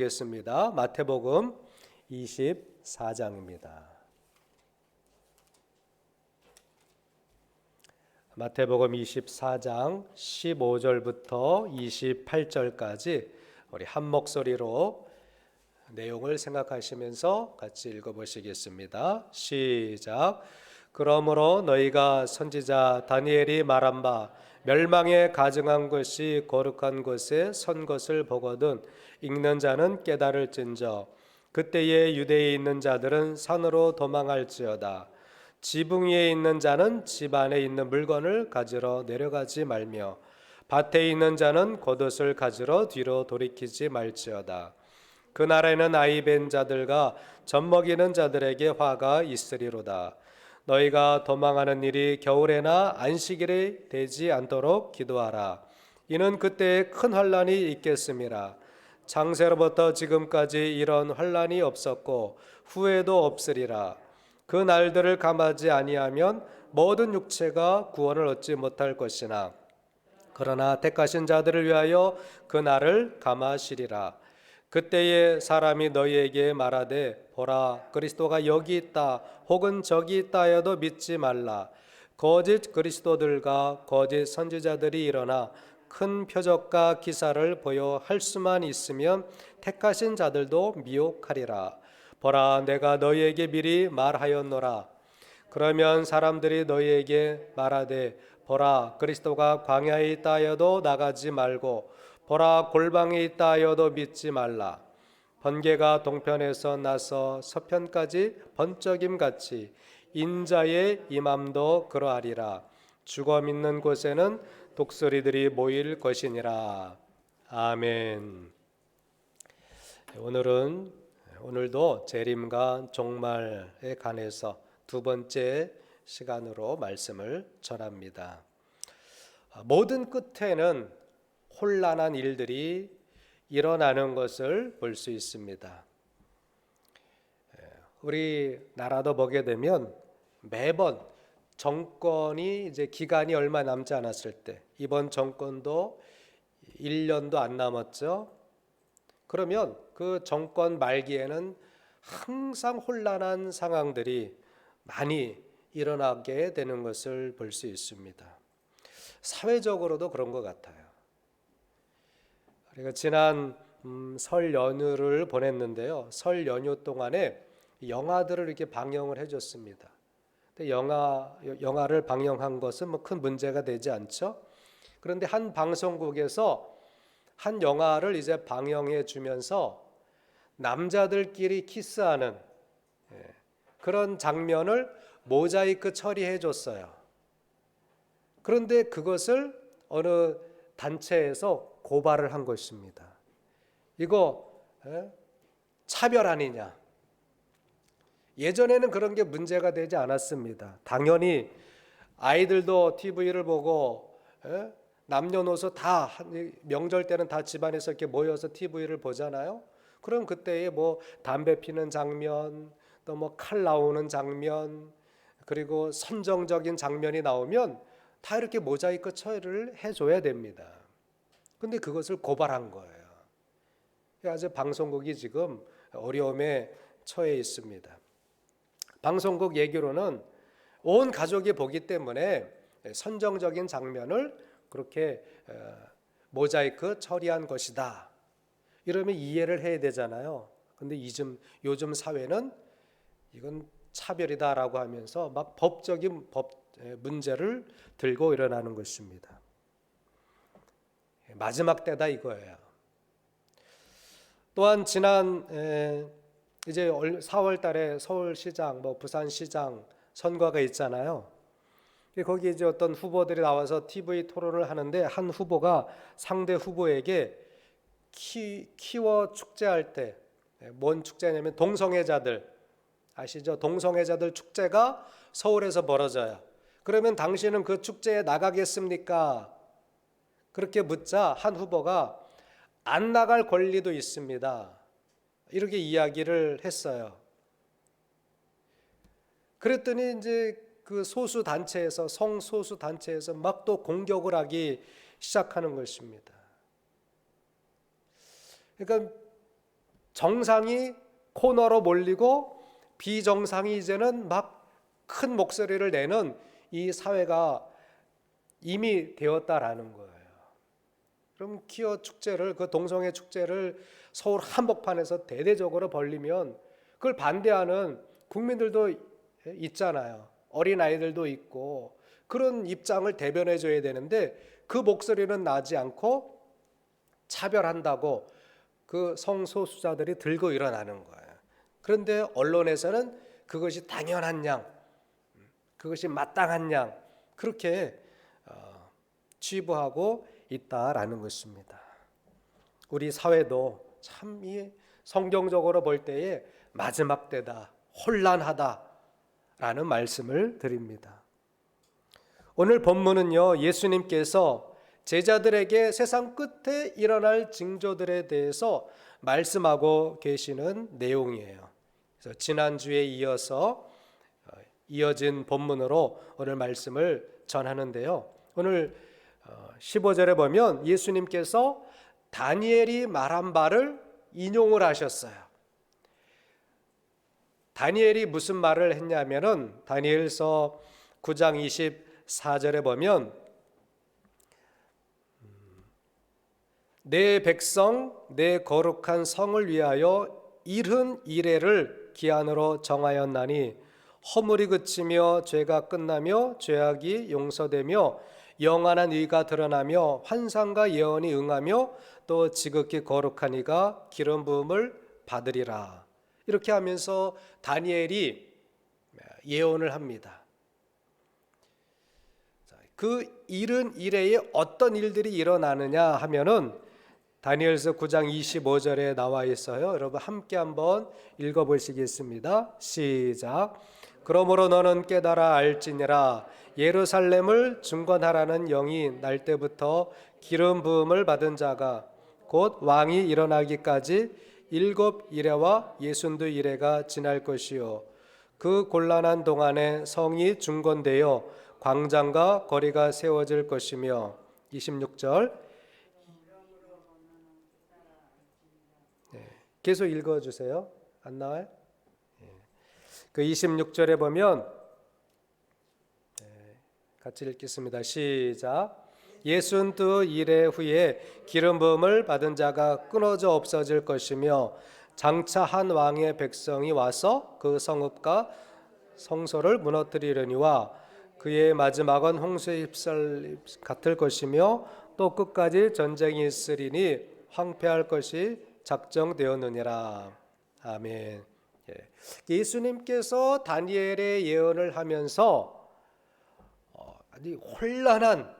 겠습니다. 마태복음 24장입니다. 마태복음 24장 15절부터 28절까지 우리 한 목소리로 내용을 생각하시면서 같이 읽어보시겠습니다. 시작. 그러므로 너희가 선지자 다니엘이 말한 바 멸망에 가증한 것이 거룩한 곳에 선 것을 보거든 읽는 자는 깨달을진저 그때에 유대에 있는 자들은 산으로 도망할지어다. 지붕 위에 있는 자는 집 안에 있는 물건을 가지러 내려가지 말며 밭에 있는 자는 겉옷을 가지러 뒤로 돌이키지 말지어다. 그날에는 아이 벤 자들과 젖 먹이는 자들에게 화가 있으리로다. 너희가 도망하는 일이 겨울에나 안식일에 되지 않도록 기도하라. 이는 그때에 큰 환란이 있겠음이라. 창세로부터 지금까지 이런 환란이 없었고 후에도 없으리라. 그 날들을 감하지 아니하면 모든 육체가 구원을 얻지 못할 것이나 그러나 택하신 자들을 위하여 그 날을 감하시리라. 그때에 사람이 너희에게 말하되 보라 그리스도가 여기 있다 혹은 저기 있다 하여도 믿지 말라. 거짓 그리스도들과 거짓 선지자들이 일어나 큰 표적과 기사를 보여 할 수만 있으면 택하신 자들도 미혹하리라. 보라 내가 너희에게 미리 말하였노라. 그러면 사람들이 너희에게 말하되 보라 그리스도가 광야에 있다 하여도 나가지 말고 보라 골방에 있다 하여도 믿지 말라. 번개가 동편에서 나서 서편까지 번쩍임같이 인자의 임함도 그러하리라. 죽어 믿는 곳에는 독수리들이 모일 것이니라. 아멘. 오늘도 재림과 종말에 관해서 두 번째 시간으로 말씀을 전합니다. 모든 끝에는 혼란한 일들이 일어나는 것을 볼 수 있습니다. 우리나라도 보게 되면 매번 정권이 이제 기간이 얼마 남지 않았을 때 이번 정권도 1년도 안 남았죠. 그러면 그 정권 말기에는 항상 혼란한 상황들이 많이 일어나게 되는 것을 볼 수 있습니다. 사회적으로도 그런 것 같아요. 우리가 지난 설 연휴를 보냈는데요. 설 연휴 동안에 영화들을 이렇게 방영을 해줬습니다. 근데 영화를 방영한 것은 뭐 큰 문제가 되지 않죠. 그런데 한 방송국에서 한 영화를 이제 방영해 주면서 남자들끼리 키스하는 그런 장면을 모자이크 처리해 줬어요. 그런데 그것을 어느 단체에서 고발을 한 것입니다. 이거 차별 아니냐. 예전에는 그런 게 문제가 되지 않았습니다. 당연히 아이들도 TV를 보고 남녀노소 다 명절 때는 다 집안에서 이렇게 모여서 TV를 보잖아요. 그럼 그때에 뭐 담배 피는 장면, 또 뭐 칼 나오는 장면, 그리고 선정적인 장면이 나오면 다 이렇게 모자이크 처리를 해줘야 됩니다. 근데 그것을 고발한 거예요. 아주 방송국이 지금 어려움에 처해 있습니다. 방송국 얘기로는 온 가족이 보기 때문에 선정적인 장면을 그렇게 모자이크 처리한 것이다. 이러면 이해를 해야 되잖아요. 근데 요즘 사회는 이건 차별이다라고 하면서 막 법적인 문제를 들고 일어나는 것입니다. 마지막 때다 이거예요. 또한 지난 이제 4월 달에 서울시장, 부산시장 선거가 있잖아요. 거기 이제 어떤 후보들이 나와서 TV 토론을 하는데 한 후보가 상대 후보에게 키워 축제할 때 뭔 축제냐면 동성애자들 아시죠? 동성애자들 축제가 서울에서 벌어져요. 그러면 당신은 그 축제에 나가겠습니까? 그렇게 묻자 한 후보가 안 나갈 권리도 있습니다. 이렇게 이야기를 했어요. 그랬더니 이제 그 소수 단체에서 성소수 단체에서 막 또 공격을 하기 시작하는 것입니다. 그러니까 정상이 코너로 몰리고 비정상이 이제는 막 큰 목소리를 내는 이 사회가 이미 되었다라는 거예요. 그럼 퀴어 축제를, 그 동성애 축제를 서울 한복판에서 대대적으로 벌리면 그걸 반대하는 국민들도 있잖아요. 어린아이들도 있고 그런 입장을 대변해 줘야 되는데 그 목소리는 나지 않고 차별한다고 그 성소수자들이 들고 일어나는 거예요. 그런데 언론에서는 그것이 당연한 양, 그것이 마땅한 양 그렇게 취부하고 있다라는 것입니다. 우리 사회도 참 이 성경적으로 볼 때에 마지막 때다, 혼란하다라는 말씀을 드립니다. 오늘 본문은요, 예수님께서 제자들에게 세상 끝에 일어날 징조들에 대해서 말씀하고 계시는 내용이에요. 그래서 지난주에 이어진 본문으로 오늘 말씀을 전하는데요. 오늘 15절에 보면 예수님께서 다니엘이 말한 바를 인용을 하셨어요. 다니엘이 무슨 말을 했냐면은 다니엘서 9장 24절에 보면 내 백성 내 거룩한 성을 위하여 70 기한으로 정하였나니 허물이 그치며 죄가 끝나며 죄악이 용서되며 영원한 의가 드러나며 환상과 예언이 응하며 또 지극히 거룩한 이가 기름 부음을 받으리라. 이렇게 하면서 다니엘이 예언을 합니다. 그 70일에 어떤 일들이 일어나느냐 하면은 다니엘서 9장 25절에 나와 있어요. 여러분 함께 한번 읽어보시겠습니다. 시작. 그러므로 너는 깨달아 알지니라. 예루살렘을 중건하라는 영이 날 때부터 기름 부음을 받은 자가 곧 왕이 일어나기까지 7이레와 62이레가 지날 것이요 그 곤란한 동안에 성이 중건되어 광장과 거리가 세워질 것이며 26절 계속 읽어주세요. 안 나와요? 그 26절에 보면 같이 읽겠습니다. 시작. 62일의 후에 기름 부음을 받은 자가 끊어져 없어질 것이며 장차 한 왕의 백성이 와서 그 성읍과 성소를 무너뜨리려니와 그의 마지막은 홍수의 휩쓸 같을 것이며 또 끝까지 전쟁이 있으리니 황폐할 것이 작정되었느니라. 아멘. 예수님께서 다니엘의 예언을 하면서 아주 혼란한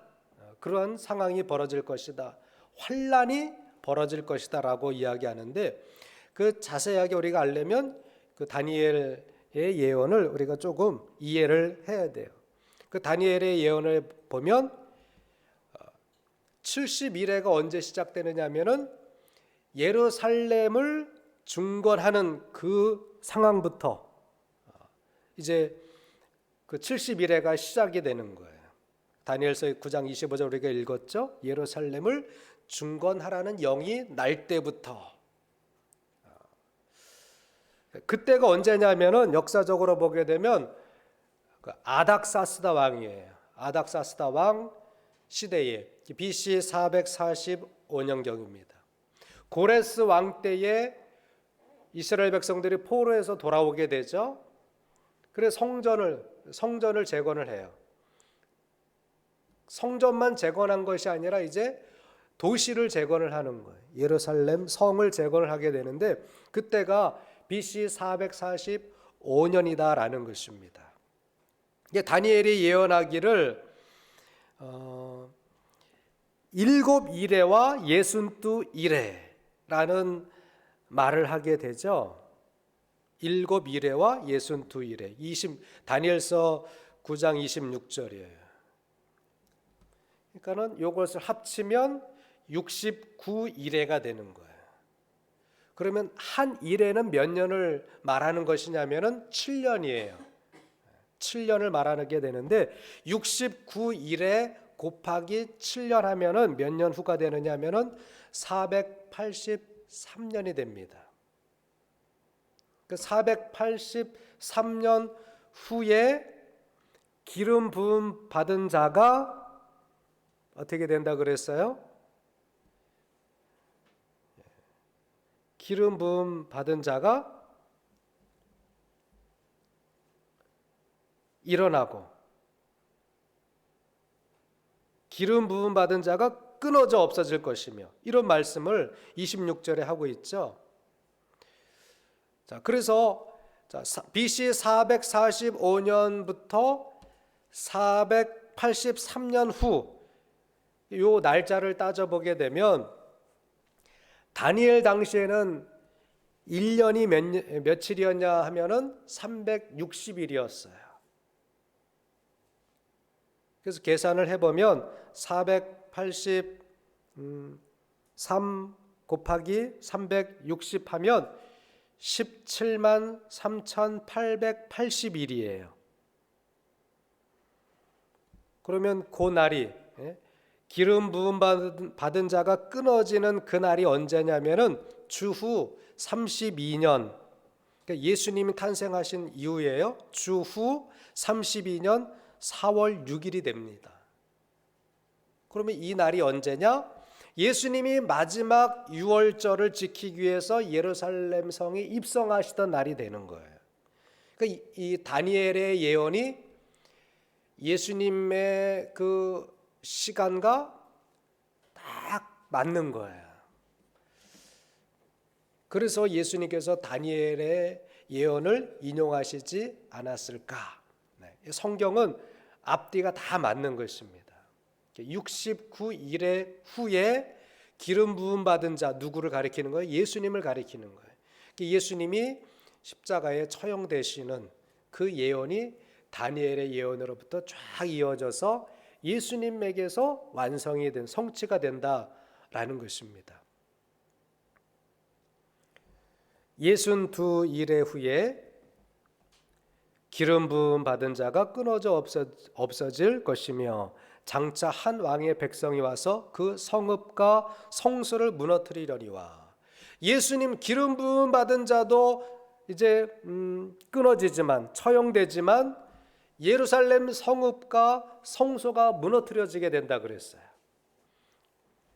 그런 상황이 벌어질 것이다, 환란이 벌어질 것이다 라고 이야기하는데 그 자세하게 우리가 알려면 그 다니엘의 예언을 우리가 조금 이해를 해야 돼요. 그 다니엘의 예언을 보면 70일에가 언제 시작되느냐 하면은 예루살렘을 중건하는 그 상황부터 이제 그 70일에가 시작이 되는 거예요. 다니엘서 9장 25절 우리가 읽었죠. 예루살렘을 중건하라는 영이 날 때부터. 그때가 언제냐면은 역사적으로 보게 되면 그 아닥사스다 왕이에요. 아닥사스다 왕 시대에 BC 445년경입니다. 고레스 왕 때에 이스라엘 백성들이 포로에서 돌아오게 되죠. 그래서 성전을 재건을 해요. 성전만 재건한 것이 아니라 이제 도시를 재건을 하는 거예요. 예루살렘 성을 재건을 하게 되는데 그때가 BC 445년이다라는 것입니다. 다니엘이 예언하기를 7이레와 62이레라는 말을 하게 되죠. 7이레와 62이레. 다니엘서 9장 26절이에요. 그러니까는 이것을 합치면 69이레가 되는 거예요. 그러면 한 이레는 몇 년을 말하는 것이냐면은 7년이에요. 7년을 말하게 되는데 69이레 곱하기 7년 하면은 몇 년 후가 되느냐 하면은 483년이 됩니다. 483년 후에 기름 부음 받은 자가 어떻게 된다 그랬어요? 기름 부음 받은 자가 일어나고 기름 부음 받은 자가 끊어져 없어질 것이며, 이런 말씀을 26절에 하고 있죠. 자, 그래서 BC 445년부터 483년 후 요 날짜를 따져보게 되면 다니엘 당시에는 1년이 며칠이었냐 하면은 360일이었어요. 그래서 계산을 해보면 483 곱하기 360 하면 17만 3,880일이에요. 그러면 그 날이, 기름 부음 받은 자가 끊어지는 그 날이 언제냐면은 주후 32년, 그러니까 예수님이 탄생하신 이후에요. 주후 32년 4월 6일이 됩니다. 그러면 이 날이 언제냐? 예수님이 마지막 유월절을 지키기 위해서 예루살렘 성에 입성하시던 날이 되는 거예요. 그러니까 이 다니엘의 예언이 예수님의 그 시간과 딱 맞는 거예요. 그래서 예수님께서 다니엘의 예언을 인용하시지 않았을까? 성경은 앞뒤가 다 맞는 것입니다. 69일의 후에 기름 부음 받은 자, 누구를 가리키는 거예요? 예수님을 가리키는 거예요. 예수님이 십자가에 처형되시는 그 예언이 다니엘의 예언으로부터 쫙 이어져서 예수님에게서 완성이 된, 성취가 된다라는 것입니다. 62일의 후에 기름 부음 받은 자가 끊어져 없어질 것이며 장차 한 왕의 백성이 와서 그 성읍과 성소를 무너뜨리려니와. 예수님 기름 부음 받은 자도 이제 끊어지지만, 처형되지만 예루살렘 성읍과 성소가 무너뜨려지게 된다 그랬어요.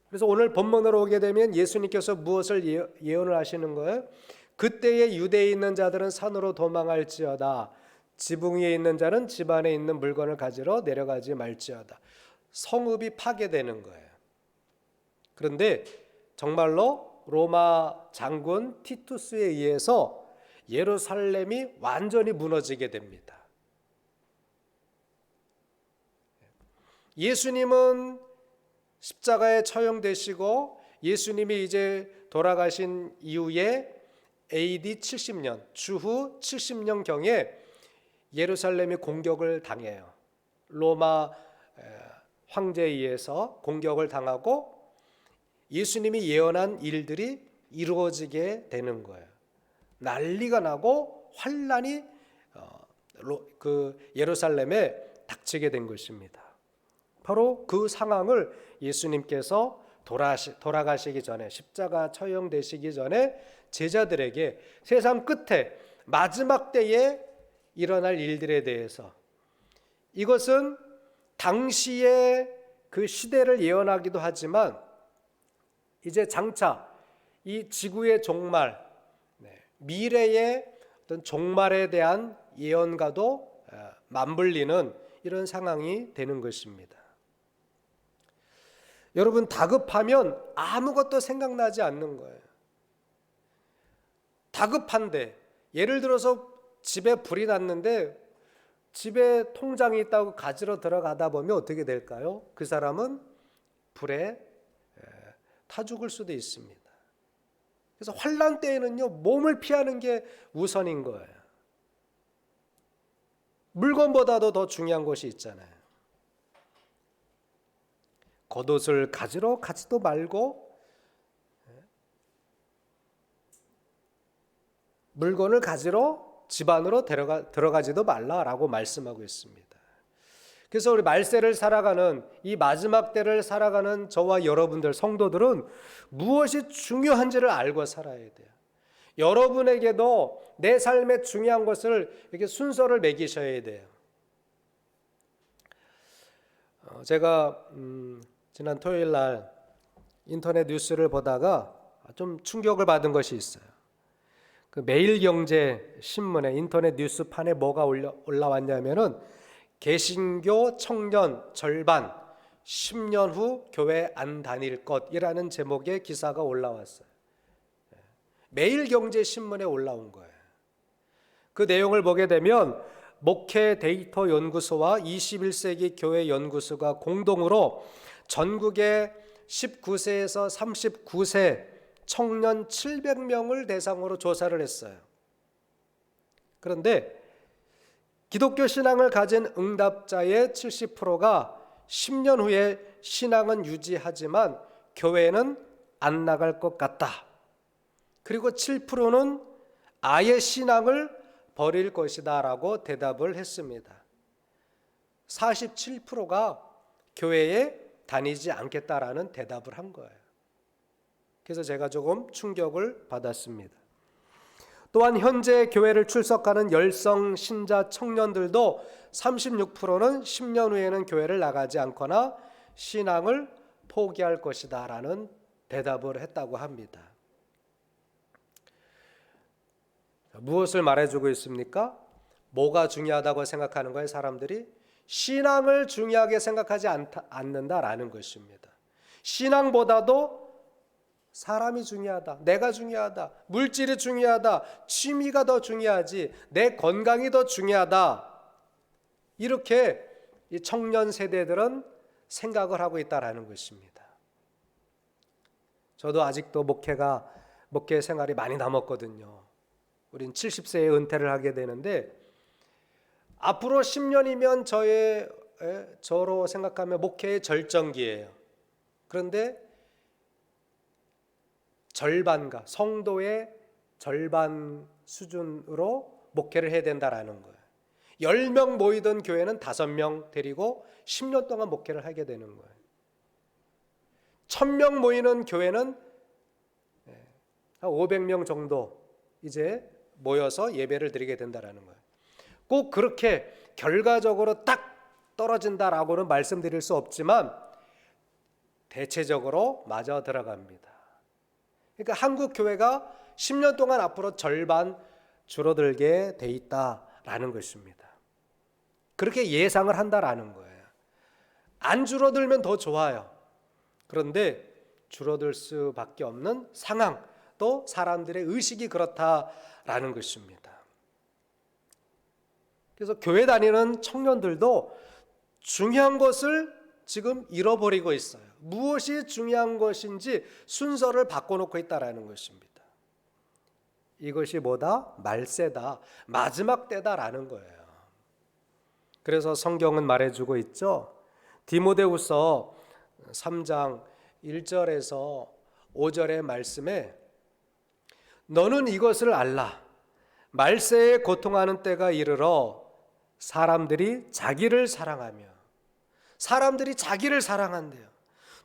그래서 오늘 본문으로 오게 되면 예수님께서 무엇을 예언을 하시는 거예요? 그때에 유대에 있는 자들은 산으로 도망할지어다. 지붕 위에 있는 자는 집 안에 있는 물건을 가지러 내려가지 말지어다. 성읍이 파괴되는 거예요. 그런데 정말로 로마 장군 티투스에 의해서 예루살렘이 완전히 무너지게 됩니다. 예수님은 십자가에 처형되시고 예수님이 이제 돌아가신 이후에 AD 70년, 주후 70년경에 예루살렘이 공격을 당해요. 로마 황제에 의해서 공격을 당하고 예수님이 예언한 일들이 이루어지게 되는 거예요. 난리가 나고 환란이 그 예루살렘에 닥치게 된 것입니다. 바로 그 상황을 예수님께서 돌아가시기 전에, 십자가 처형되시기 전에 제자들에게 세상 끝에 마지막 때에 일어날 일들에 대해서, 이것은 당시의 그 시대를 예언하기도 하지만 이제 장차 이 지구의 종말, 미래의 어떤 종말에 대한 예언과도 맞물리는 이런 상황이 되는 것입니다. 여러분, 다급하면 아무것도 생각나지 않는 거예요. 다급한데, 예를 들어서 집에 불이 났는데 집에 통장이 있다고 가지러 들어가다 보면 어떻게 될까요? 그 사람은 불에 타 죽을 수도 있습니다. 그래서 환난 때에는요, 몸을 피하는 게 우선인 거예요. 물건보다도 더 중요한 것이 있잖아요. 겉옷을 가지러 가지도 말고 물건을 가지러 집 안으로 들어가지도 말라라고 말씀하고 있습니다. 그래서 우리 말세를 살아가는, 이 마지막 때를 살아가는 저와 여러분들 성도들은 무엇이 중요한지를 알고 살아야 돼요. 여러분에게도 내 삶의 중요한 것을 이렇게 순서를 매기셔야 돼요. 제가 지난 토요일 날 인터넷 뉴스를 보다가 좀 충격을 받은 것이 있어요. 그 매일경제 신문에 인터넷 뉴스판에 뭐가 올라왔냐면은 개신교 청년 절반 10년 후 교회 안 다닐 것이라는 제목의 기사가 올라왔어요. 매일경제 신문에 올라온 거예요. 그 내용을 보게 되면 목회 데이터 연구소와 21세기 교회 연구소가 공동으로 전국의 19세에서 39세 청년 700명을 대상으로 조사를 했어요. 그런데 기독교 신앙을 가진 응답자의 70%가 10년 후에 신앙은 유지하지만 교회는 안 나갈 것 같다. 그리고 7%는 아예 신앙을 버릴 것이다 라고 대답을 했습니다. 47%가 교회에 다니지 않겠다라는 대답을 한 거예요. 그래서 제가 조금 충격을 받았습니다. 또한 현재 교회를 출석하는 열성 신자 청년들도 36%는 10년 후에는 교회를 나가지 않거나 신앙을 포기할 것이다 라는 대답을 했다고 합니다. 무엇을 말해주고 있습니까? 뭐가 중요하다고 생각하는 거예요? 사람들이 신앙을 중요하게 생각하지 않는다라는 것입니다. 신앙보다도 사람이 중요하다, 내가 중요하다, 물질이 중요하다, 취미가 더 중요하지, 내 건강이 더 중요하다, 이렇게 이 청년 세대들은 생각을 하고 있다라는 것입니다. 저도 아직도 목회 생활이 많이 남았거든요. 우린 70세에 은퇴를 하게 되는데 앞으로 10년이면 저로 생각하면 목회의 절정기예요. 그런데 절반가, 성도의 절반 수준으로 목회를 해야 된다라는 거예요. 10명 모이던 교회는 5명 데리고 10년 동안 목회를 하게 되는 거예요. 1000명 모이는 교회는 한 500명 정도 이제 모여서 예배를 드리게 된다라는 거예요. 꼭 그렇게 결과적으로 딱 떨어진다라고는 말씀드릴 수 없지만 대체적으로 맞아 들어갑니다. 그러니까 한국 교회가 10년 동안 앞으로 절반 줄어들게 돼 있다라는 것입니다. 그렇게 예상을 한다라는 거예요. 안 줄어들면 더 좋아요. 그런데 줄어들 수밖에 없는 상황, 또 사람들의 의식이 그렇다라는 것입니다. 그래서 교회 다니는 청년들도 중요한 것을 지금 잃어버리고 있어요. 무엇이 중요한 것인지 순서를 바꿔놓고 있다라는 것입니다. 이것이 뭐다? 말세다, 마지막 때다라는 거예요. 그래서 성경은 말해주고 있죠. 디모데후서 3장 1절에서 5절의 말씀에 너는 이것을 알라. 말세에 고통하는 때가 이르러 사람들이 자기를 사랑한대요.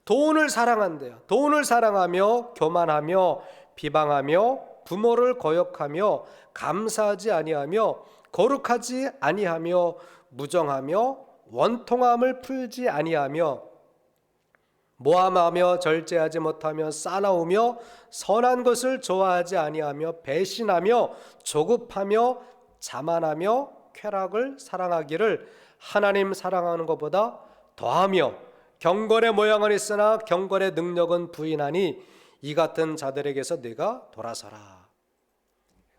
돈을 사랑한대요. 돈을 사랑하며 교만하며 비방하며 부모를 거역하며 감사하지 아니하며 거룩하지 아니하며 무정하며 원통함을 풀지 아니하며 모함하며 절제하지 못하며 싸나우며 선한 것을 좋아하지 아니하며 배신하며 조급하며 자만하며 쾌락을 사랑하기를 하나님 사랑하는 것보다 더하며 경건의 모양은 있으나 경건의 능력은 부인하니 이 같은 자들에게서 네가 돌아서라.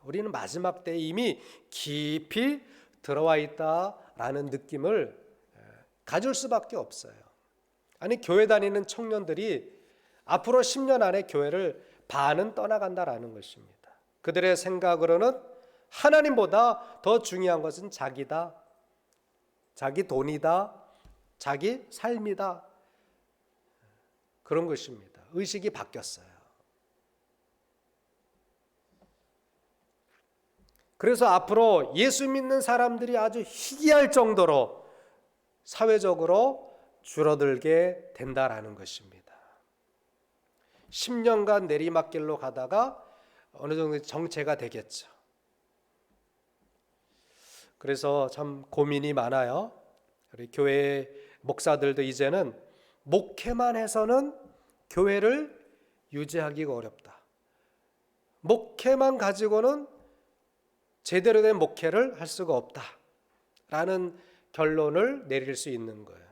우리는 마지막 때에 이미 깊이 들어와 있다라는 느낌을 가질 수밖에 없어요. 아니, 교회 다니는 청년들이 앞으로 10년 안에 교회를 반은 떠나간다라는 것입니다. 그들의 생각으로는 하나님보다 더 중요한 것은 자기다, 자기 돈이다, 자기 삶이다, 그런 것입니다. 의식이 바뀌었어요. 그래서 앞으로 예수 믿는 사람들이 아주 희귀할 정도로 사회적으로 줄어들게 된다라는 것입니다. 10년간 내리막길로 가다가 어느 정도 정체가 되겠죠. 그래서 참 고민이 많아요. 우리 교회 목사들도 이제는 목회만 해서는 교회를 유지하기가 어렵다. 목회만 가지고는 제대로 된 목회를 할 수가 없다라는 결론을 내릴 수 있는 거예요.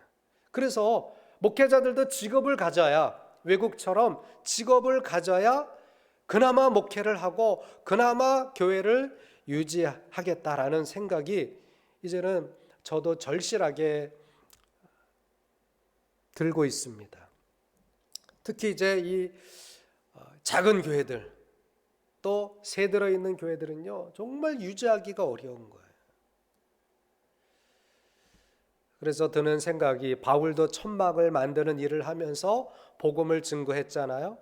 그래서 목회자들도 직업을 가져야, 외국처럼 직업을 가져야 그나마 목회를 하고 그나마 교회를 유지하겠다라는 생각이 이제는 저도 절실하게 들고 있습니다. 특히 이제 이 작은 교회들, 또 새 들어있는 교회들은요, 정말 유지하기가 어려운 거예요. 그래서 드는 생각이, 바울도 천막을 만드는 일을 하면서 복음을 증거했잖아요.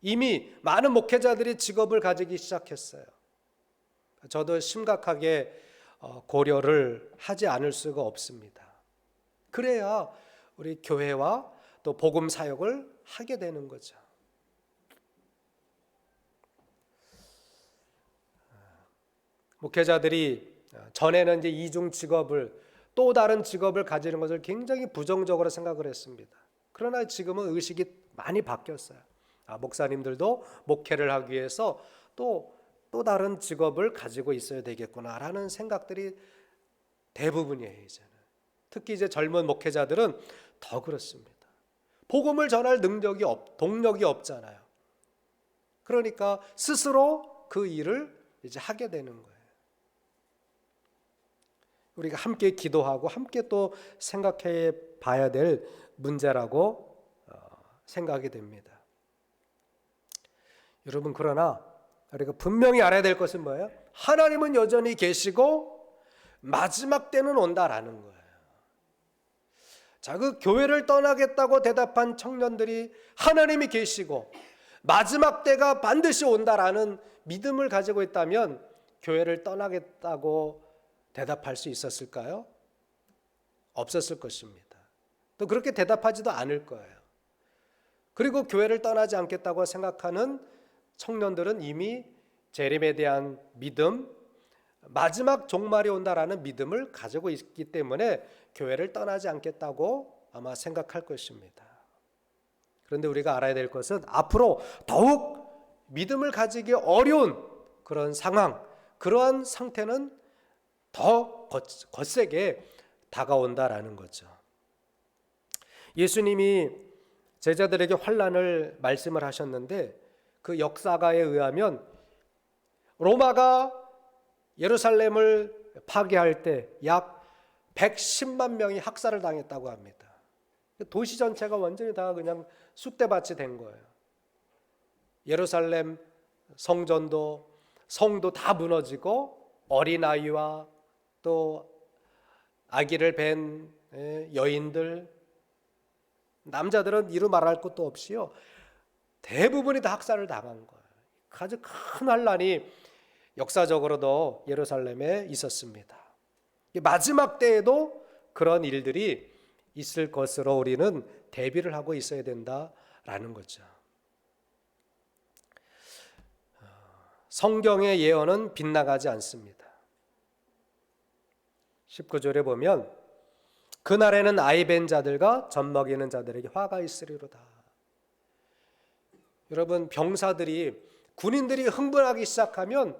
이미 많은 목회자들이 직업을 가지기 시작했어요. 저도 심각하게 고려를 하지 않을 수가 없습니다. 그래야 우리 교회와 또 복음 사역을 하게 되는 거죠. 목회자들이 전에는 이제 이중 직업을, 또 다른 직업을 가지는 것을 굉장히 부정적으로 생각을 했습니다. 그러나 지금은 의식이 많이 바뀌었어요. 목사님들도 목회를 하기 위해서 또 다른 직업을 가지고 있어야 되겠구나라는 생각들이 대부분이에요. 이제는 특히 이제 젊은 목회자들은 더 그렇습니다. 복음을 전할 동력이 없잖아요. 그러니까 스스로 그 일을 이제 하게 되는 거예요. 우리가 함께 기도하고 함께 또 생각해 봐야 될 문제라고 생각이 됩니다. 여러분, 그러나 우리가 분명히 알아야 될 것은 뭐예요? 하나님은 여전히 계시고 마지막 때는 온다라는 거예요. 자, 그 교회를 떠나겠다고 대답한 청년들이 하나님이 계시고 마지막 때가 반드시 온다라는 믿음을 가지고 있다면 교회를 떠나겠다고 대답할 수 있었을까요? 없었을 것입니다. 또 그렇게 대답하지도 않을 거예요. 그리고 교회를 떠나지 않겠다고 생각하는 청년들은 이미 재림에 대한 믿음, 마지막 종말이 온다라는 믿음을 가지고 있기 때문에 교회를 떠나지 않겠다고 아마 생각할 것입니다. 그런데 우리가 알아야 될 것은 앞으로 더욱 믿음을 가지기 어려운 그런 상황, 그러한 상태는 더 거세게 다가온다라는 거죠. 예수님이 제자들에게 환난을 말씀을 하셨는데 그 역사가에 의하면 로마가 예루살렘을 파괴할 때 약 110만 명이 학살을 당했다고 합니다. 도시 전체가 완전히 다 그냥 쑥대밭이 된 거예요. 예루살렘 성전도 성도 다 무너지고 어린아이와 또 아기를 뵌 여인들, 남자들은 이루 말할 것도 없이요, 대부분이 다 학살을 당한 거예요. 아주 큰 환란이 역사적으로도 예루살렘에 있었습니다. 마지막 때에도 그런 일들이 있을 것으로 우리는 대비를 하고 있어야 된다라는 거죠. 성경의 예언은 빗나가지 않습니다. 19절에 보면 그날에는 아이 뵌 자들과 젖 먹이는 자들에게 화가 있으리로다. 여러분, 병사들이, 군인들이 흥분하기 시작하면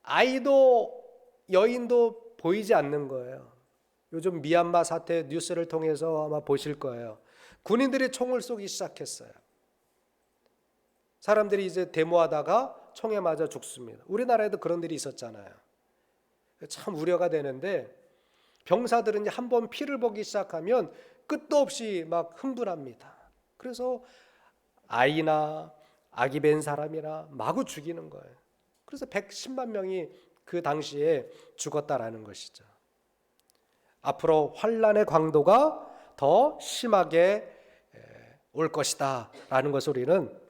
아이도 여인도 보이지 않는 거예요. 요즘 미얀마 사태 뉴스를 통해서 아마 보실 거예요. 군인들이 총을 쏘기 시작했어요. 사람들이 이제 데모하다가 총에 맞아 죽습니다. 우리나라에도 그런 일이 있었잖아요. 참 우려가 되는데 병사들은 한 번 피를 보기 시작하면 끝도 없이 막 흥분합니다. 그래서 아이나 아기 뵌 사람이나 마구 죽이는 거예요. 그래서 110만 명이 그 당시에 죽었다라는 것이죠. 앞으로 환란의 강도가 더 심하게 올 것이다 라는 것을 우리는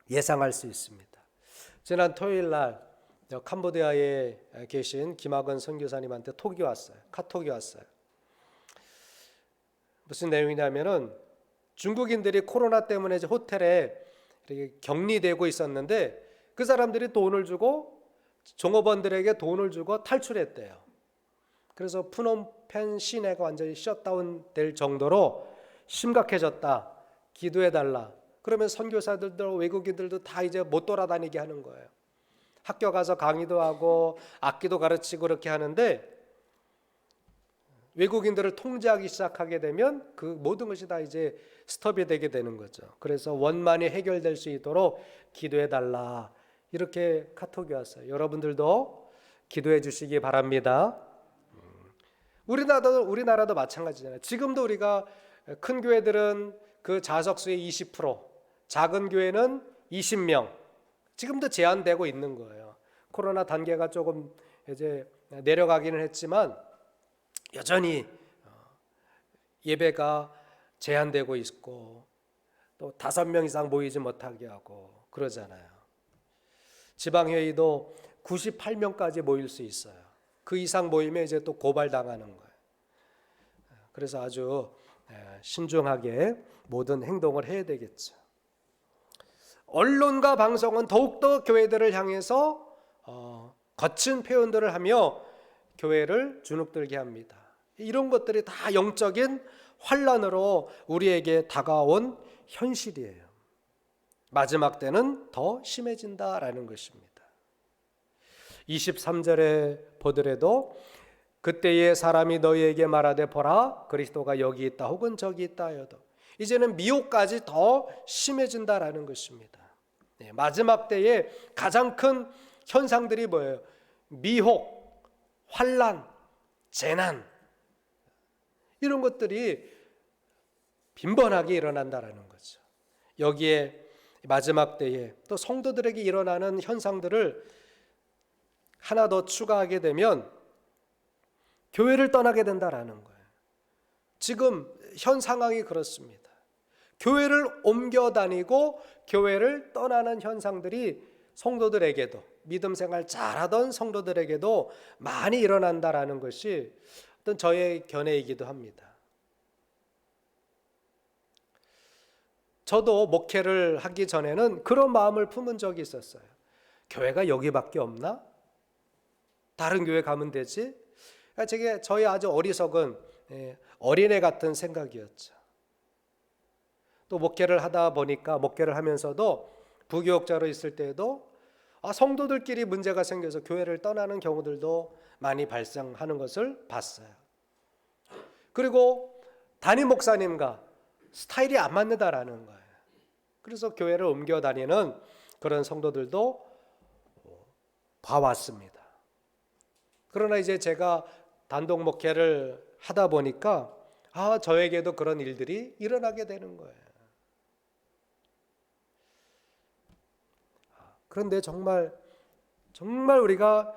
예상할 수 있습니다. 지난 토요일 날 캄보디아에 계신 김학원 선교사님한테 카톡이 왔어요. 무슨 내용이냐면은 중국인들이 코로나 때문에 이제 호텔에 이렇게 격리되고 있었는데 그 사람들이 돈을 주고 종업원들에게 돈을 주고 탈출했대요. 그래서 프놈펜 시내가 완전히 셧다운 될 정도로 심각해졌다. 기도해달라. 그러면 선교사들도 외국인들도 다 이제 못 돌아다니게 하는 거예요. 학교 가서 강의도 하고 악기도 가르치고 그렇게 하는데 외국인들을 통제하기 시작하게 되면 그 모든 것이 다 이제 스톱이 되게 되는 거죠. 그래서 원만히 해결될 수 있도록 기도해달라. 이렇게 카톡이 왔어요. 여러분들도 기도해 주시기 바랍니다. 우리나라도 마찬가지잖아요. 지금도 우리가 큰 교회들은 그 좌석수의 20%, 작은 교회는 20명, 지금도 제한되고 있는 거예요. 코로나 단계가 조금 이제 내려가기는 했지만 여전히 예배가 제한되고 있고 또 5명 이상 모이지 못하게 하고 그러잖아요. 지방회의도 98명까지 모일 수 있어요. 그 이상 모이면 이제 또 고발당하는 거예요. 그래서 아주 신중하게 모든 행동을 해야 되겠죠. 언론과 방송은 더욱더 교회들을 향해서 거친 표현들을 하며 교회를 주눅들게 합니다. 이런 것들이 다 영적인 환란으로 우리에게 다가온 현실이에요. 마지막 때는 더 심해진다라는 것입니다. 23절에 보더라도 그때에 사람이 너희에게 말하되 보라 그리스도가 여기 있다 혹은 저기 있다 하여도 이제는 미혹까지 더 심해진다라는 것입니다. 마지막 때에 가장 큰 현상들이 뭐예요? 미혹, 환란, 재난 이런 것들이 빈번하게 일어난다라는 거죠. 여기에 마지막 때에 또 성도들에게 일어나는 현상들을 하나 더 추가하게 되면 교회를 떠나게 된다라는 거예요. 지금 현 상황이 그렇습니다. 교회를 옮겨 다니고 교회를 떠나는 현상들이 성도들에게도 믿음 생활 잘하던 성도들에게도 많이 일어난다라는 것이 어떤 저의 견해이기도 합니다. 저도 목회를 하기 전에는 그런 마음을 품은 적이 있었어요. 교회가 여기밖에 없나? 다른 교회 가면 되지? 제게 저희 아주 어리석은 어린애 같은 생각이었죠. 또 목회를 하다 보니까 목회를 하면서도 부교육자로 있을 때에도 성도들끼리 문제가 생겨서 교회를 떠나는 경우들도 많이 발생하는 것을 봤어요. 그리고 담임 목사님과 스타일이 안 맞는다라는 거예요. 그래서 교회를 옮겨 다니는 그런 성도들도 봐왔습니다. 그러나 이제 제가 단독 목회를 하다 보니까 저에게도 그런 일들이 일어나게 되는 거예요. 그런데 정말 우리가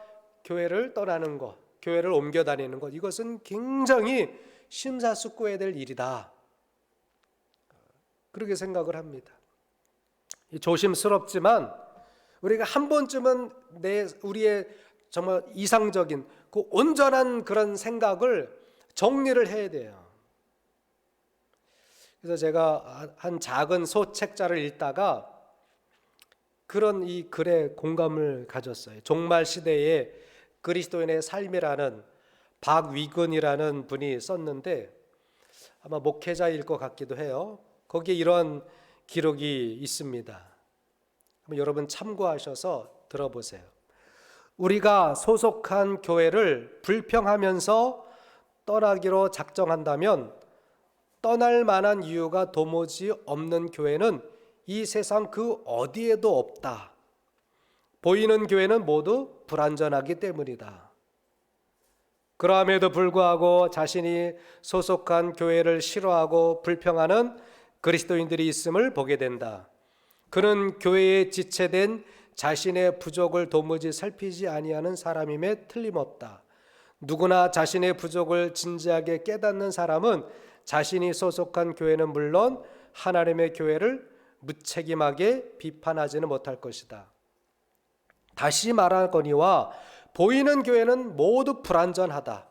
교회를 떠나는 것, 교회를 옮겨 다니는 것, 이것은 굉장히 심사숙고해야 될 일이다. 그렇게 생각을 합니다. 조심스럽지만 우리가 한 번쯤은 우리의 정말 이상적인 그 온전한 그런 생각을 정리를 해야 돼요. 그래서 제가 한 작은 소책자를 읽다가 그런 이 글에 공감을 가졌어요. 종말 시대에 그리스도인의 삶이라는 박위근이라는 분이 썼는데 아마 목회자일 것 같기도 해요. 거기에 이런 기록이 있습니다. 여러분 참고하셔서 들어보세요. 우리가 소속한 교회를 불평하면서 떠나기로 작정한다면 떠날 만한 이유가 도무지 없는 교회는 이 세상 그 어디에도 없다. 보이는 교회는 모두 불완전하기 때문이다. 그럼에도 불구하고 자신이 소속한 교회를 싫어하고 불평하는 그리스도인들이 있음을 보게 된다. 그는 교회에 지체된 자신의 부족을 도무지 살피지 아니하는 사람임에 틀림없다. 누구나 자신의 부족을 진지하게 깨닫는 사람은 자신이 소속한 교회는 물론 하나님의 교회를 무책임하게 비판하지는 못할 것이다. 다시 말하거니와 보이는 교회는 모두 불완전하다.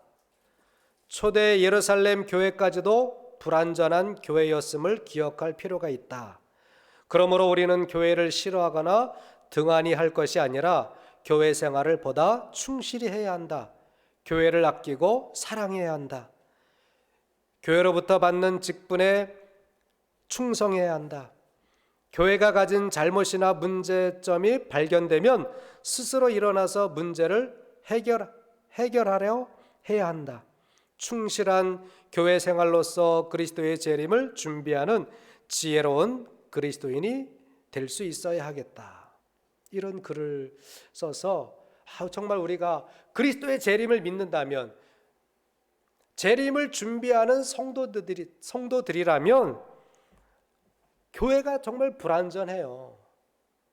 초대 예루살렘 교회까지도 불완전한 교회였음을 기억할 필요가 있다. 그러므로 우리는 교회를 싫어하거나 등한히 할 것이 아니라 교회 생활을 보다 충실히 해야 한다. 교회를 아끼고 사랑해야 한다. 교회로부터 받는 직분에 충성해야 한다. 교회가 가진 잘못이나 문제점이 발견되면 스스로 일어나서 문제를 해결하려 해야 한다. 충실한 교회 생활로서 그리스도의 재림을 준비하는 지혜로운 그리스도인이 될 수 있어야 하겠다. 이런 글을 써서 정말 우리가 그리스도의 재림을 믿는다면, 재림을 준비하는 성도들이라면 교회가 정말 불완전해요.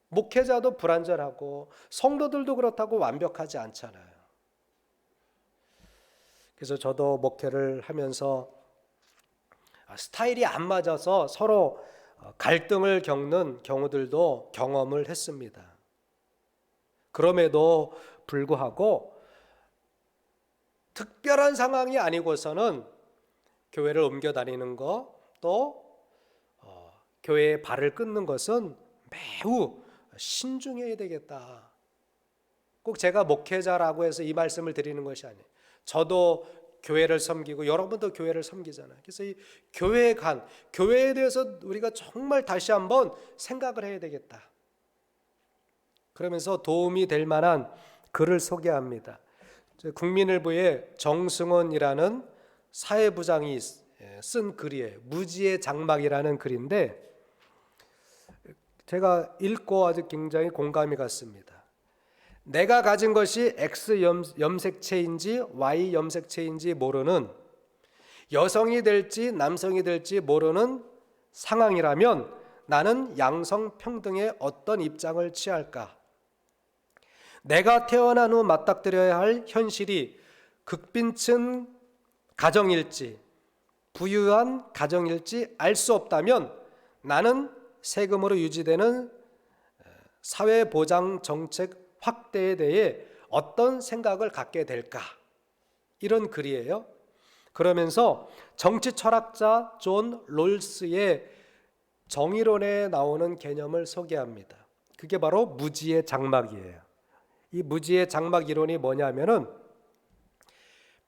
목회자도 불완전하고 성도들도 그렇다고 완벽하지 않잖아요. 그래서 저도 목회를 하면서 스타일이 안 맞아서 서로 갈등을 겪는 경우들도 경험을 했습니다. 그럼에도 불구하고 특별한 상황이 아니고서는 교회를 옮겨 다니는 것, 또 교회의 발을 끊는 것은 매우 신중해야 되겠다. 꼭 제가 목회자라고 해서 이 말씀을 드리는 것이 아니에요. 저도 교회를 섬기고 여러분도 교회를 섬기잖아요. 그래서 이 교회에 대해서 우리가 정말 다시 한번 생각을 해야 되겠다. 그러면서 도움이 될 만한 글을 소개합니다. 국민일보에 정승원이라는 사회부장이 쓴 글이에요. 무지의 장막이라는 글인데 제가 읽고 아주 굉장히 공감이 갔습니다. 내가 가진 것이 X 염색체인지 Y 염색체인지 모르는, 여성이 될지 남성이 될지 모르는 상황이라면 나는 양성평등의 어떤 입장을 취할까? 내가 태어난 후 맞닥뜨려야 할 현실이 극빈층 가정일지 부유한 가정일지 알 수 없다면 나는 세금으로 유지되는 사회보장 정책 확대에 대해 어떤 생각을 갖게 될까? 이런 글이에요. 그러면서 정치 철학자 존 롤스의 정의론에 나오는 개념을 소개합니다. 그게 바로 무지의 장막이에요. 이 무지의 장막 이론이 뭐냐면은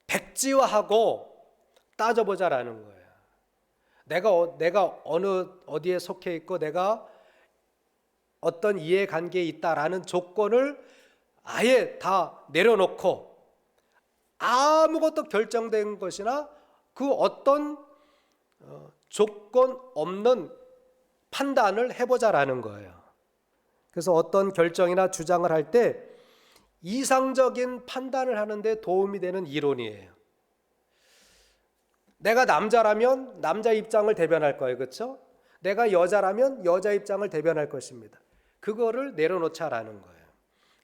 백지화하고 따져보자라는 거예요. 내가 어디에 속해 있고 내가 어떤 이해관계에 있다라는 조건을 아예 다 내려놓고 아무것도 결정된 것이나 그 어떤 조건 없는 판단을 해보자라는 거예요. 그래서 어떤 결정이나 주장을 할 때 이상적인 판단을 하는데 도움이 되는 이론이에요. 내가 남자라면 남자 입장을 대변할 거예요. 그렇죠? 내가 여자라면 여자 입장을 대변할 것입니다. 그거를 내려놓자라는 거예요.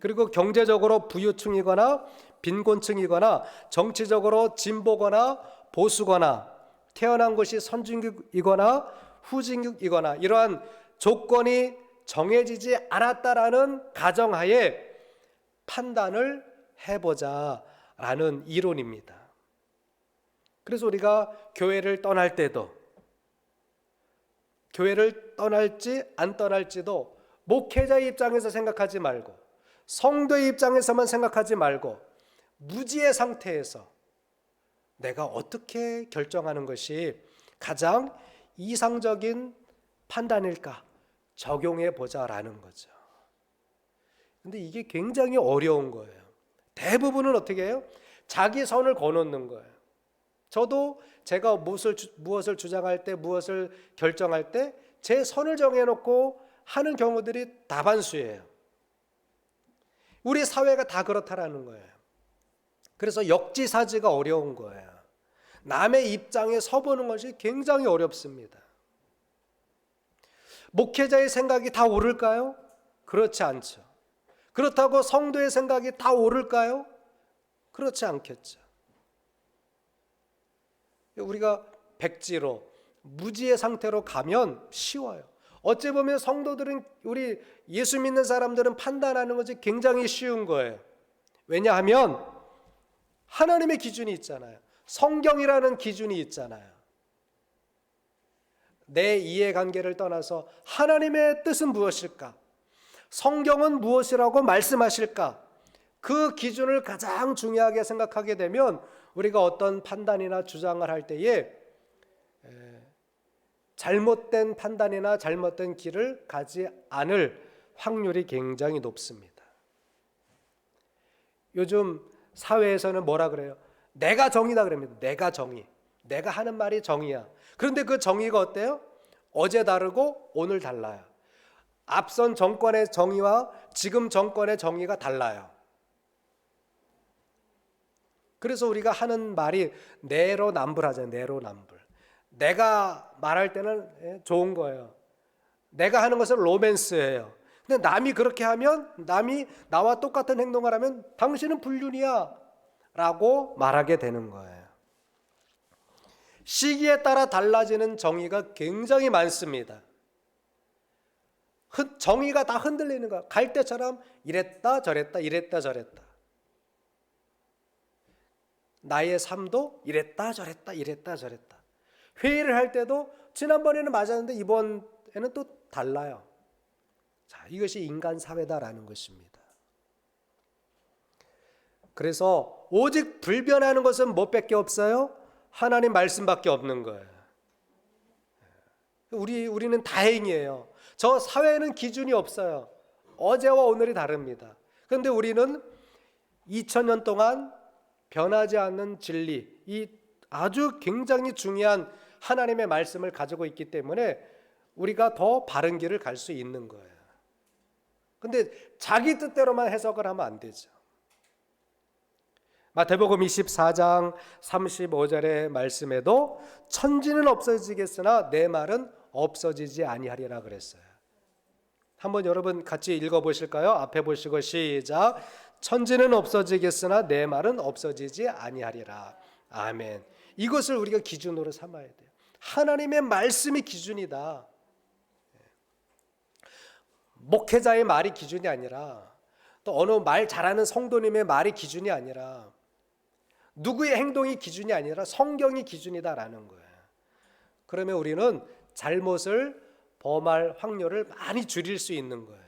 그리고 경제적으로 부유층이거나 빈곤층이거나 정치적으로 진보거나 보수거나 태어난 곳이 선진국이거나 후진국이거나 이러한 조건이 정해지지 않았다라는 가정하에 판단을 해보자라는 이론입니다. 그래서 우리가 교회를 떠날 때도, 교회를 떠날지 안 떠날지도 목회자의 입장에서 생각하지 말고 성도의 입장에서만 생각하지 말고 무지의 상태에서 내가 어떻게 결정하는 것이 가장 이상적인 판단일까 적용해 보자라는 거죠. 근데 이게 굉장히 어려운 거예요. 대부분은 어떻게 해요? 자기 선을 거놓는 거예요. 저도 제가 무엇을 주장할 때, 무엇을 결정할 때 제 선을 정해놓고 하는 경우들이 다반수예요. 우리 사회가 다 그렇다라는 거예요. 그래서 역지사지가 어려운 거예요. 남의 입장에 서보는 것이 굉장히 어렵습니다. 목회자의 생각이 다 옳을까요? 그렇지 않죠. 그렇다고 성도의 생각이 다 옳을까요? 그렇지 않겠죠. 우리가 백지로 무지의 상태로 가면 쉬워요. 어찌 보면 성도들은, 우리 예수 믿는 사람들은 판단하는 것이 굉장히 쉬운 거예요. 왜냐하면 하나님의 기준이 있잖아요. 성경이라는 기준이 있잖아요. 내 이해관계를 떠나서 하나님의 뜻은 무엇일까? 성경은 무엇이라고 말씀하실까? 그 기준을 가장 중요하게 생각하게 되면 우리가 어떤 판단이나 주장을 할 때에 잘못된 판단이나 잘못된 길을 가지 않을 확률이 굉장히 높습니다. 요즘 사회에서는 뭐라 그래요? 내가 정의다 그럽니다. 내가 정의. 내가 하는 말이 정의야. 그런데 그 정의가 어때요? 어제 다르고 오늘 달라요. 앞선 정권의 정의와 지금 정권의 정의가 달라요. 그래서 우리가 하는 말이 내로남불하잖아요. 내로남불. 내가 말할 때는 좋은 거예요. 내가 하는 것은 로맨스예요. 근데 남이 그렇게 하면, 남이 나와 똑같은 행동을 하면 당신은 불륜이야 라고 말하게 되는 거예요. 시기에 따라 달라지는 정의가 굉장히 많습니다. 정의가 다 흔들리는 거야. 갈대처럼 이랬다 저랬다 이랬다 저랬다. 나의 삶도 이랬다 저랬다 이랬다 저랬다. 회의를 할 때도 지난번에는 맞았는데 이번에는 또 달라요. 자, 이것이 인간 사회다라는 것입니다. 그래서 오직 불변하는 것은 뭐밖에 없어요? 하나님 말씀밖에 없는 거예요. 우리는 다행이에요. 저 사회에는 기준이 없어요. 어제와 오늘이 다릅니다. 그런데 우리는 2000년 동안 변하지 않는 진리, 이 아주 굉장히 중요한 하나님의 말씀을 가지고 있기 때문에 우리가 더 바른 길을 갈 수 있는 거예요. 근데 자기 뜻대로만 해석을 하면 안 되죠. 마태복음 24장 35절의 말씀에도 천지는 없어지겠으나 내 말은 없어지지 아니하리라 그랬어요. 한번 여러분 같이 읽어보실까요? 앞에 보시고 시작. 천지는 없어지겠으나 내 말은 없어지지 아니하리라. 아멘. 이것을 우리가 기준으로 삼아야 돼요. 하나님의 말씀이 기준이다. 목회자의 말이 기준이 아니라, 또 어느 말 잘하는 성도님의 말이 기준이 아니라, 누구의 행동이 기준이 아니라 성경이 기준이다라는 거예요. 그러면 우리는 잘못을 범할 확률을 많이 줄일 수 있는 거예요.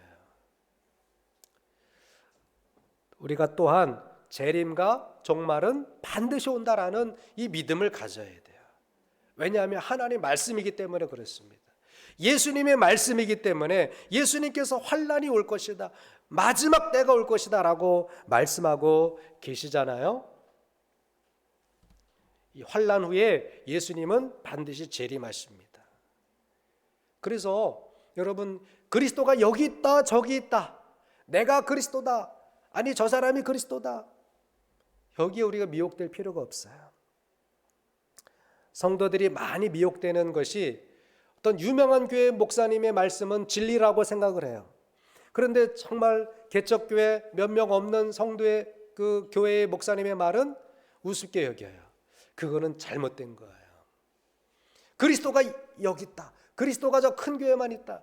우리가 또한 재림과 종말은 반드시 온다라는 이 믿음을 가져야 돼요. 왜냐하면 하나님의 말씀이기 때문에 그렇습니다. 예수님의 말씀이기 때문에 예수님께서 환난이 올 것이다, 마지막 때가 올 것이다 라고 말씀하고 계시잖아요. 이 환난 후에 예수님은 반드시 재림하십니다. 그래서 여러분, 그리스도가 여기 있다 저기 있다, 내가 그리스도다, 아니 저 사람이 그리스도다, 여기에 우리가 미혹될 필요가 없어요. 성도들이 많이 미혹되는 것이 어떤 유명한 교회 목사님의 말씀은 진리라고 생각을 해요. 그런데 정말 개척교회 몇 명 없는 성도의 그 교회의 목사님의 말은 우습게 여겨요. 그거는 잘못된 거예요. 그리스도가 여기 있다, 그리스도가 저 큰 교회만 있다,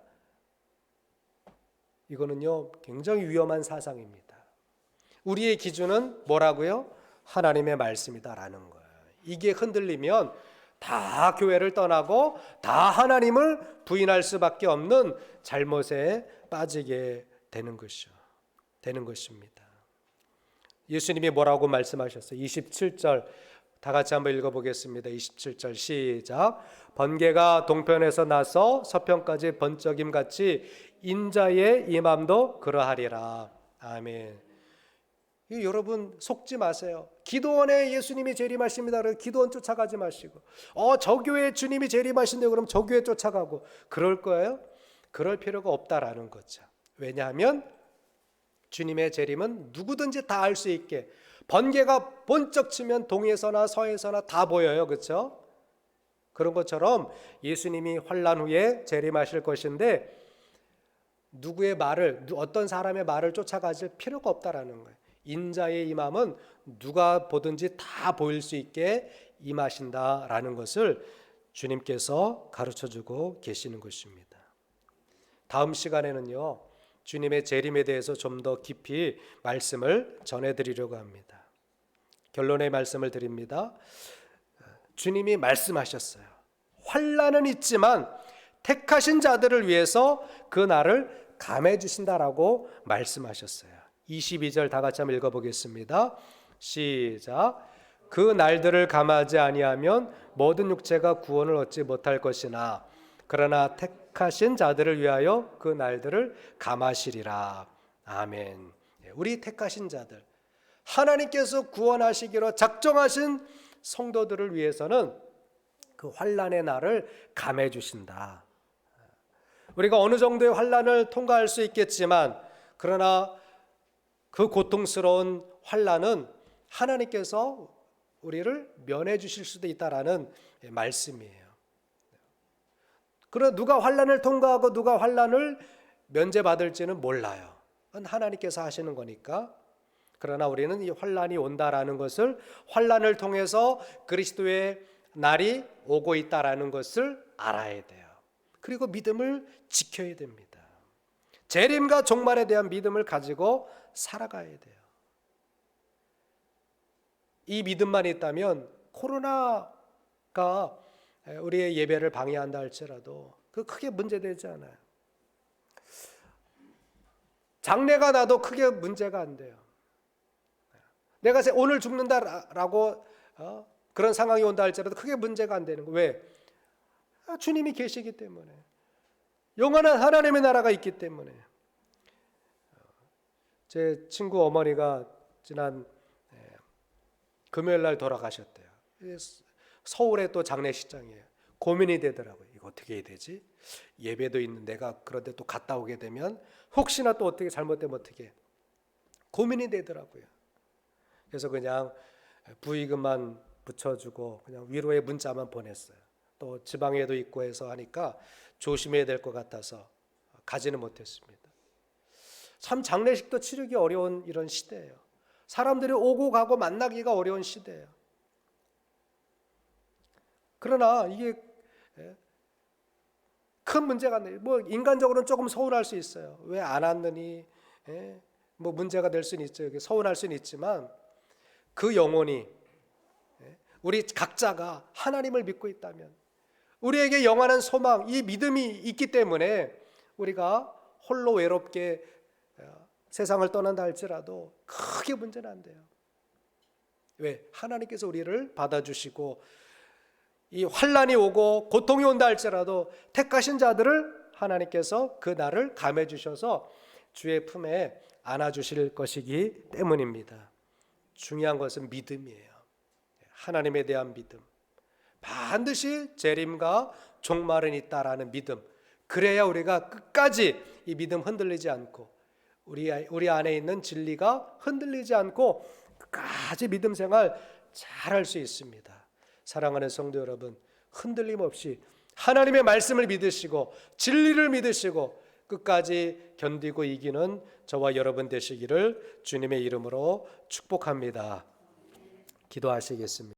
이거는요 굉장히 위험한 사상입니다. 우리의 기준은 뭐라고요? 하나님의 말씀이다라는 거예요. 이게 흔들리면 다 교회를 떠나고 다 하나님을 부인할 수밖에 없는 잘못에 빠지게 되는 것입니다. 예수님이 뭐라고 말씀하셨어요? 27절 다 같이 한번 읽어보겠습니다. 27절 시작. 번개가 동편에서 나서 서편까지 번쩍임 같이 인자의 임함도 그러하리라. 아멘. 여러분 속지 마세요. 기도원에 예수님이 재림하십니다. 그래서 기도원 쫓아가지 마시고, 저 교회에 주님이 재림하신대요. 그럼 저 교회 쫓아가고 그럴 거예요? 그럴 필요가 없다라는 거죠. 왜냐하면 주님의 재림은 누구든지 다 알 수 있게, 번개가 번쩍 치면 동에서나 서에서나 다 보여요. 그렇죠? 그런 것처럼 예수님이 환난 후에 재림하실 것인데 누구의 말을, 어떤 사람의 말을 쫓아가질 필요가 없다라는 거예요. 인자의 임함은 누가 보든지 다 보일 수 있게 임하신다라는 것을 주님께서 가르쳐주고 계시는 것입니다. 다음 시간에는요, 주님의 재림에 대해서 좀 더 깊이 말씀을 전해드리려고 합니다. 결론의 말씀을 드립니다. 주님이 말씀하셨어요. 환난은 있지만 택하신 자들을 위해서 그 날을 감해 주신다라고 말씀하셨어요. 22절 다 같이 한번 읽어보겠습니다. 시작. 그 날들을 감하지 아니하면 모든 육체가 구원을 얻지 못할 것이나 그러나 택하신 자들을 위하여 그 날들을 감하시리라. 아멘. 우리 택하신 자들, 하나님께서 구원하시기로 작정하신 성도들을 위해서는 그 환난의 날을 감해 주신다. 우리가 어느 정도의 환난을 통과할 수 있겠지만 그러나 그 고통스러운 환난은 하나님께서 우리를 면해 주실 수도 있다라는 말씀이에요. 그러나 누가 환난을 통과하고 누가 환난을 면제받을지는 몰라요. 그건 하나님께서 하시는 거니까. 그러나 우리는 이 환난이 온다라는 것을, 환난을 통해서 그리스도의 날이 오고 있다라는 것을 알아야 돼요. 그리고 믿음을 지켜야 됩니다. 재림과 종말에 대한 믿음을 가지고 살아가야 돼요. 이 믿음만 있다면 코로나가 우리의 예배를 방해한다 할지라도 그 크게 문제되지 않아요. 장례가 나도 크게 문제가 안 돼요. 내가 오늘 죽는다라고 그런 상황이 온다 할지라도 크게 문제가 안 되는 거예요. 왜? 주님이 계시기 때문에, 영원한 하나님의 나라가 있기 때문에. 제 친구 어머니가 지난 금요일 날 돌아가셨대요. 서울에 또 장례식장이에요. 고민이 되더라고요. 이거 어떻게 해야 되지? 예배도 있는 내가 그런데 또 갔다 오게 되면 혹시나 또 어떻게 잘못되면 어떻게, 고민이 되더라고요. 그래서 그냥 부의금만 붙여주고 그냥 위로의 문자만 보냈어요. 또 지방에도 있고 해서 하니까 조심해야 될 것 같아서 가지는 못했습니다. 참 장례식도 치르기 어려운 이런 시대예요. 사람들이 오고 가고 만나기가 어려운 시대예요. 그러나 이게 큰 문제가 안 돼요. 뭐 인간적으로는 조금 서운할 수 있어요. 왜 안 왔느니, 뭐 문제가 될 수는 있죠. 서운할 수는 있지만 그 영혼이, 우리 각자가 하나님을 믿고 있다면, 우리에게 영원한 소망, 이 믿음이 있기 때문에 우리가 홀로 외롭게 세상을 떠난다 할지라도 크게 문제는 안 돼요. 왜? 하나님께서 우리를 받아주시고 이 환난이 오고 고통이 온다 할지라도 택하신 자들을 하나님께서 그 날을 감해 주셔서 주의 품에 안아주실 것이기 때문입니다. 중요한 것은 믿음이에요. 하나님에 대한 믿음, 반드시 재림과 종말은 있다라는 믿음. 그래야 우리가 끝까지 이 믿음 흔들리지 않고 우리 안에 있는 진리가 흔들리지 않고 끝까지 믿음 생활 잘할 수 있습니다. 사랑하는 성도 여러분, 흔들림 없이 하나님의 말씀을 믿으시고 진리를 믿으시고 끝까지 견디고 이기는 저와 여러분 되시기를 주님의 이름으로 축복합니다. 기도하시겠습니다.